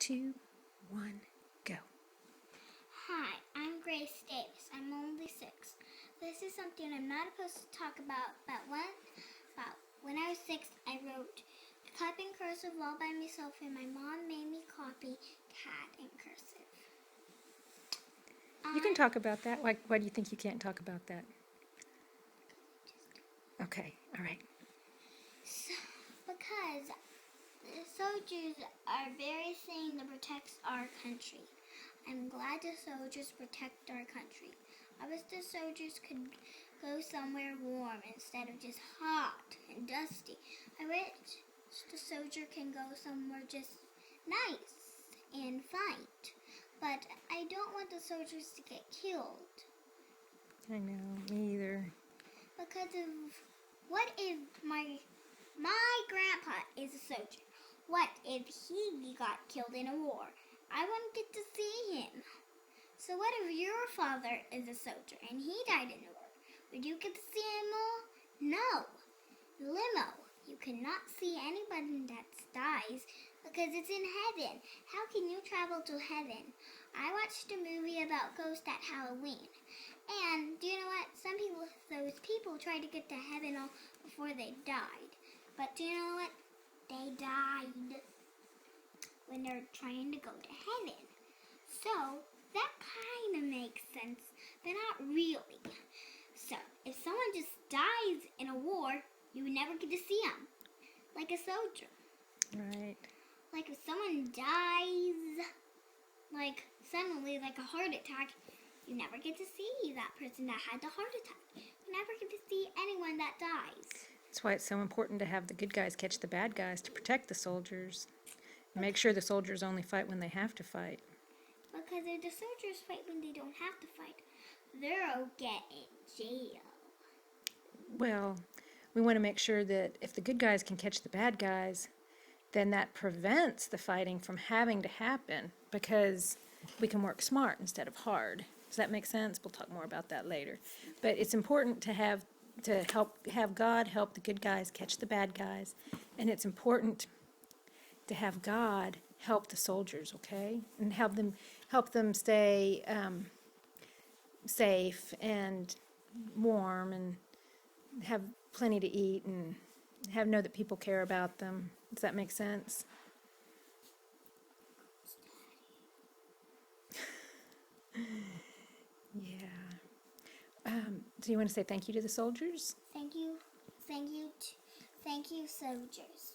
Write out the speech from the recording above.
2, 1, go. Hi, I'm Grace Davis. I'm only 6. This is something I'm not supposed to talk about, but when I was 6, I wrote type in cursive all by myself, and my mom made me copy cat in cursive. You can talk about that. Why do you think you can't talk about that? Okay, all right. Because the soldiers are very thing that protects our country. I'm glad the soldiers protect our country. I wish the soldiers could go somewhere warm instead of just hot and dusty. I wish the soldier can go somewhere just nice and fight. But I don't want the soldiers to get killed. I know, me either. Because of what if my grandpa is a soldier? What if he got killed in a war? I wouldn't get to see him. So what if your father is a soldier and he died in a war? Would you get to see him all? No. Limo. You cannot see anybody that dies because it's in heaven. How can you travel to heaven? I watched a movie about ghosts at Halloween. And do you know what? Those people tried to get to heaven all before they died. But do you know what? They died when they're trying to go to heaven. So that kind of makes sense, but not really. So if someone just dies in a war, you would never get to see them, like a soldier. Right. Like if someone dies, like suddenly, like a heart attack, you never get to see that person that had the heart attack. You never get to see anyone that dies. That's why it's so important to have the good guys catch the bad guys to protect the soldiers. And make sure the soldiers only fight when they have to fight. Because if the soldiers fight when they don't have to fight, they'll get in jail. Well, we want to make sure that if the good guys can catch the bad guys, then that prevents the fighting from having to happen because we can work smart instead of hard. Does that make sense? We'll talk more about that later. But it's important to have God help the good guys catch the bad guys, and it's important to have God help the soldiers, okay, and help them stay safe and warm and have plenty to eat and know that people care about them. Does that make sense? Yeah. Do you want to say thank you to the soldiers? Thank you, soldiers.